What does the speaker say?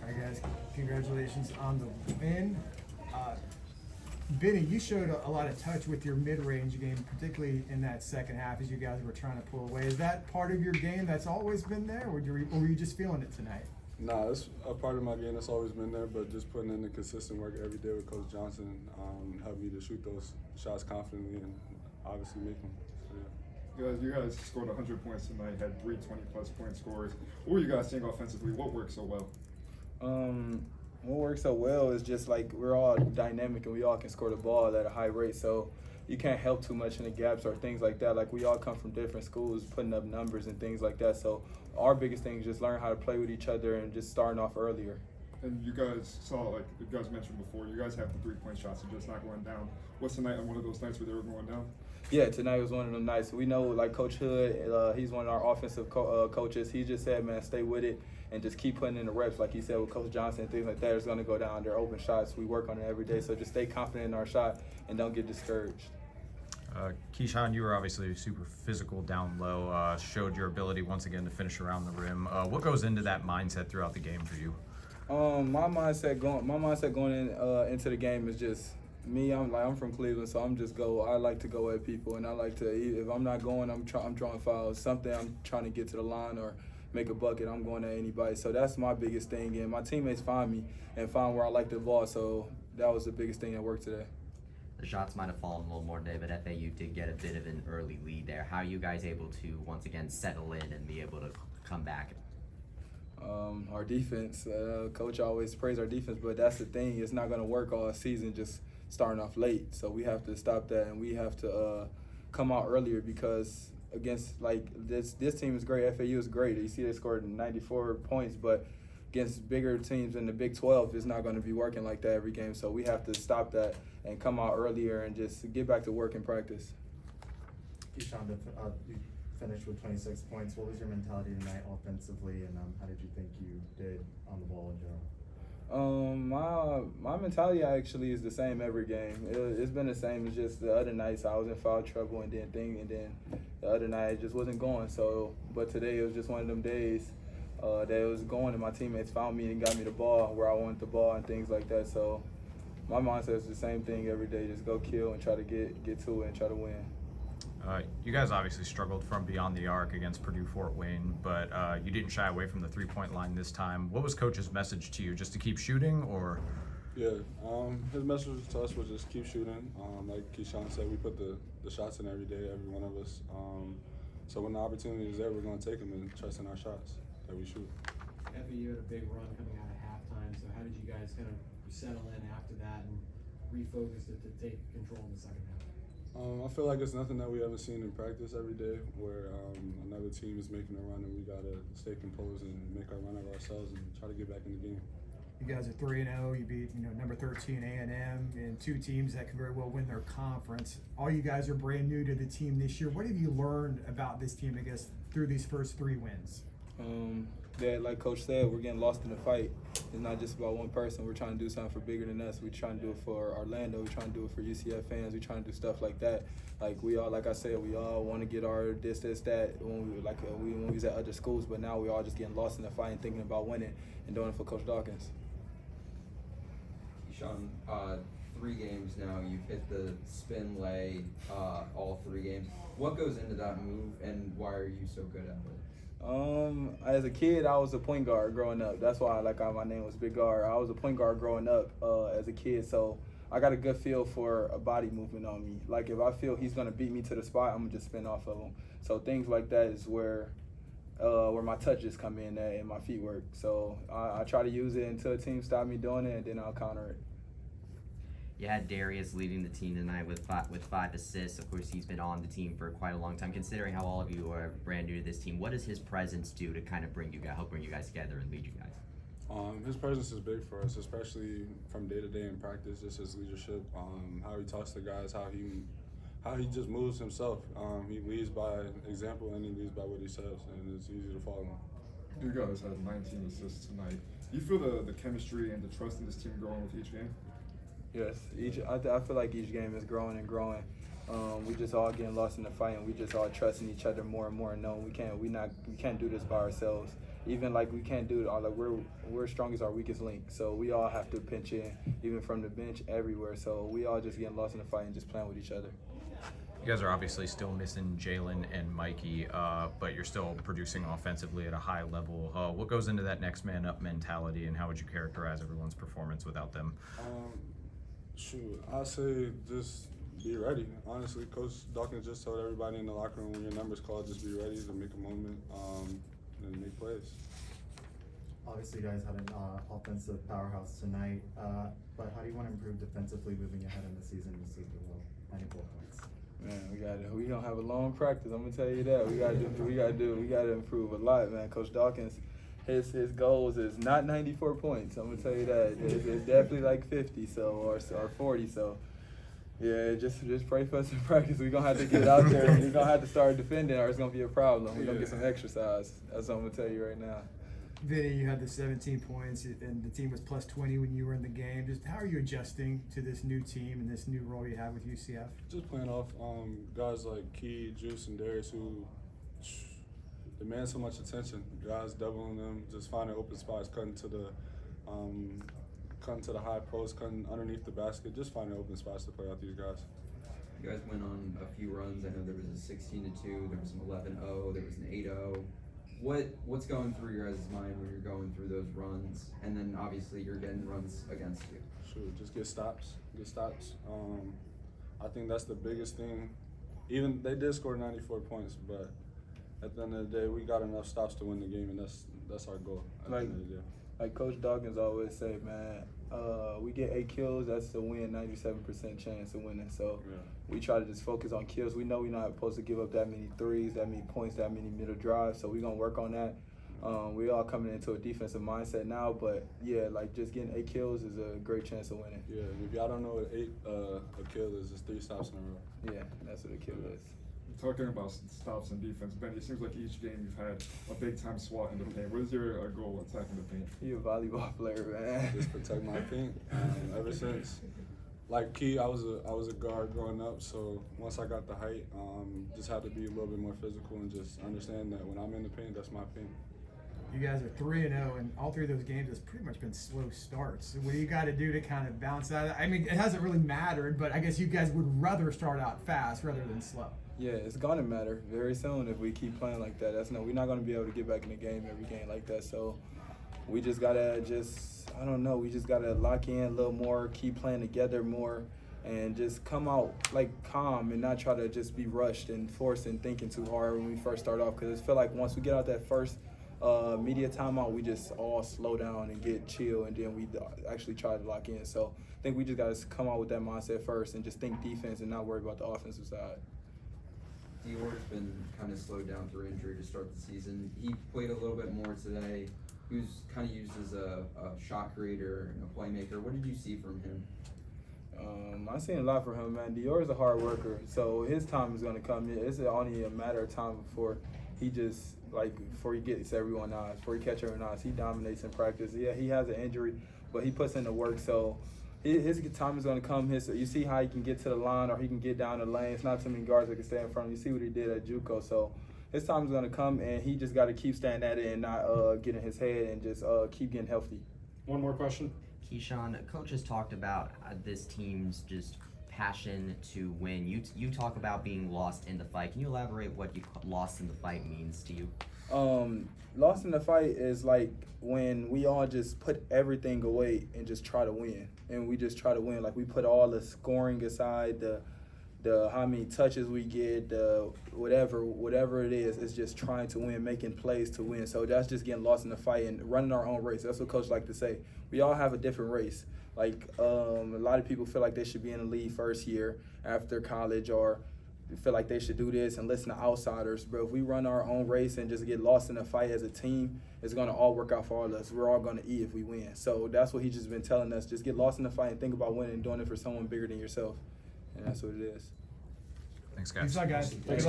Hi guys, congratulations on the win. Benny, you showed a lot of touch with your mid-range game, particularly in that second half as you guys were trying to pull away. Is that part of your game that's always been there, or were you just feeling it tonight? Nah, it's a part of my game that's always been there, but just putting in the consistent work every day with Coach Johnson helped me to shoot those shots confidently and obviously make them. So, yeah. You guys scored 100 points tonight, had 3 20-plus point scores. What were you guys seeing offensively? What worked so well? What works so well is just like we're all dynamic and we all can score the ball at a high rate. So you can't help too much in the gaps or things like that. Like we all come from different schools, putting up numbers and things like that. So our biggest thing is just learn how to play with each other and just starting off earlier. And you guys saw, like you guys mentioned before, you guys have the 3-point shots and just not going down. What's tonight on one of those nights where they were going down? Yeah, tonight was one of them nights. We know, like Coach Hood, he's one of our offensive coaches. He just said, man, stay with it and just keep putting in the reps. Like he said with Coach Johnson and things like that, it's going to go down. They're open shots. We work on it every day. So just stay confident in our shot and don't get discouraged. Keyshawn, you were obviously super physical down low, showed your ability once again to finish around the rim. What goes into that mindset throughout the game for you? My mindset going into the game is just me. I'm from Cleveland, so I like to go at people, and I like to. If I'm not going, I'm drawing fouls. Something I'm trying to get to the line or make a bucket. I'm going at anybody. So that's my biggest thing. And my teammates find me and find where I like the ball. So that was the biggest thing that worked today. The shots might have fallen a little more today, but FAU did get a bit of an early lead there. How are you guys able to once again settle in and be able to come back? Our defense, coach always praise our defense, but that's the thing. It's not going to work all season just starting off late. So we have to stop that, and we have to come out earlier because against like this team is great. FAU is great. You see they scored 94 points, but against bigger teams in the Big 12, it's not going to be working like that every game. So we have to stop that and come out earlier and just get back to work and practice. Keyshawn, you finished with 26 points. What was your mentality tonight offensively, and how did you think you did on the ball in general? My mentality actually is the same every game. It's been the same. It's just the other nights I was in foul trouble and then the other night it just wasn't going. So, but today it was just one of them days that it was going, and my teammates found me and got me the ball where I wanted the ball and things like that. So my mindset is the same thing every day. Just go kill and try to get to it and try to win. You guys obviously struggled from beyond the arc against Purdue-Fort Wayne, but you didn't shy away from the three-point line this time. What was Coach's message to you? Just to keep shooting, or? Yeah, his message to us was just keep shooting. Like Keyshawn said, we put the shots in every day, every one of us. So when the opportunity is there, we're going to take them and trust in our shots that we shoot. FAU had a big run coming out of halftime, so how did you guys kind of settle in after that and refocus it to take control in the second half? I feel like it's nothing that we haven't seen in practice every day where another team is making a run and we got to stay composed and make our run of ourselves and try to get back in the game. You guys are 3-0. You beat number 13 A&M and two teams that could very well win their conference. All you guys are brand new to the team this year. What have you learned about this team, I guess, through these first 3 wins? That, like Coach said, we're getting lost in the fight. It's not just about one person. We're trying to do something for bigger than us. We're trying to do it for Orlando. We're trying to do it for UCF fans. We're trying to do stuff like that. Like we all, like I said, we all want to get our this, that when we was at other schools. But now we all just getting lost in the fight and thinking about winning and doing it for Coach Dawkins. Keyshawn, 3 games now. You've hit the spin lay all 3 games. What goes into that move, and why are you so good at it? As a kid, I was a point guard growing up. That's why my name was Big Guard. I was a point guard growing up as a kid, so I got a good feel for a body movement on me. Like if I feel he's gonna beat me to the spot, I'm gonna just spin off of him. So things like that is where my touches come in at and my feet work. So I try to use it until a team stop me doing it, and then I'll counter it. You had Darius leading the team tonight with 5 assists. Of course, he's been on the team for quite a long time. Considering how all of you are brand new to this team, what does his presence do to kind of help bring you guys together and lead you guys? His presence is big for us, especially from day to day in practice. Just his leadership, how he talks to guys, how he just moves himself. He leads by example and he leads by what he says, and it's easy to follow. You guys had 19 assists tonight. Do you feel the chemistry and the trust in this team growing with each game? Yes, I feel like each game is growing and growing. We just all getting lost in the fight, and we just all trusting each other more and more, and knowing we can't do this by ourselves. even like we can't do it all. Like we're strong as our weakest link, so we all have to pinch in, even from the bench, everywhere. So we all just getting lost in the fight and just playing with each other. You guys are obviously still missing Jalen and Mikey, but you're still producing offensively at a high level. What goes into that next man up mentality, and how would you characterize everyone's performance without them? Shoot, I say just be ready. Honestly, Coach Dawkins just told everybody in the locker room when your number's called, just be ready to make a moment and make plays. Obviously, you guys had an offensive powerhouse tonight, but how do you want to improve defensively moving ahead in the season? This is the 94 points. Man, we don't have a long practice. I'm gonna tell you that. We gotta improve a lot, man. Coach Dawkins, his goals is not 94 points. I'm gonna tell you that. It's definitely like 50, or 40. So, yeah, just pray for us in practice. We're gonna have to get out there and we're gonna have to start defending, or it's gonna be a problem. We're gonna get some exercise. That's what I'm gonna tell you right now. Vinny, you had the 17 points, and the team was plus 20 when you were in the game. Just how are you adjusting to this new team and this new role you have with UCF? Just playing off guys like Key, Juice, and Darius who demand so much attention. Guys doubling them, just finding open spots, cutting to the high post, cutting underneath the basket, just finding open spots to play out these guys. You guys went on a few runs. I know there was a 16-2, there was some 11-0, there was an 8-0. What's going through your guys' mind when you're going through those runs, and then obviously you're getting runs against you? Sure, just get stops. I think that's the biggest thing. Even they did score 94 points, but at the end of the day, we got enough stops to win the game, and that's our goal at the end of the day. Like Coach Dawkins always say, man, we get 8 kills, that's the win, 97% chance of winning. So we try to just focus on kills. We know we're not supposed to give up that many threes, that many points, that many middle drives. So we're gonna work on that. We all coming into a defensive mindset now, but yeah, like just getting 8 kills is a great chance of winning. Yeah, if y'all don't know what a kill is, it's 3 stops in a row. Yeah, that's what a kill is. Talking about stops and defense, Benny, it seems like each game you've had a big-time swat in the paint. What is your goal attacking the paint? You're a volleyball player, man. Just protect my paint. Ever since, like Key, I was a guard growing up, so once I got the height, just had to be a little bit more physical and just understand that when I'm in the paint, that's my paint. You guys are 3-0, and all 3 of those games has pretty much been slow starts. What do you got to do to kind of bounce that? I mean, it hasn't really mattered, but I guess you guys would rather start out fast rather than slow. Yeah, it's gonna matter very soon if we keep playing like that. We're not gonna be able to get back in the game every game like that. So we just gotta we just gotta lock in a little more, keep playing together more, and just come out like calm and not try to just be rushed and forced and thinking too hard when we first start off. Because I feel like once we get out that first media timeout, we just all slow down and get chill, and then we actually try to lock in. So I think we just gotta come out with that mindset first and just think defense and not worry about the offensive side. Dior's been kind of slowed down through injury to start the season. He played a little bit more today. He was kind of used as a shot creator and a playmaker. What did you see from him? I've seen a lot from him, man. Dior's a hard worker, so his time is gonna come. It's only a matter of time before he gets everyone eyes, before he catches everyone eyes. He dominates in practice. Yeah, he has an injury, but he puts in the work. So his time is going to come. You see how he can get to the line or he can get down the lane. It's not too many guards that can stay in front of him. You see what he did at JUCO. So his time is going to come, and he just got to keep staying at it and not get in his head and just keep getting healthy. One more question. Keyshawn, Coach has talked about this team's just passion to win. You talk about being lost in the fight. Can you elaborate what lost in the fight means to you? Lost in the fight is like when we all just put everything away and just try to win. And we just try to win. Like we put all the scoring aside, the how many touches we get, whatever it is, it's just trying to win, making plays to win. So that's just getting lost in the fight and running our own race. That's what Coach like to say. We all have a different race. Like a lot of people feel like they should be in the league first year after college, or feel like they should do this and listen to outsiders. But if we run our own race and just get lost in the fight as a team, it's going to all work out for all of us. We're all going to eat if we win. So that's what he's just been telling us. Just get lost in the fight and think about winning and doing it for someone bigger than yourself. And that's what it is. Thanks, guys. Thanks, guys. Thanks,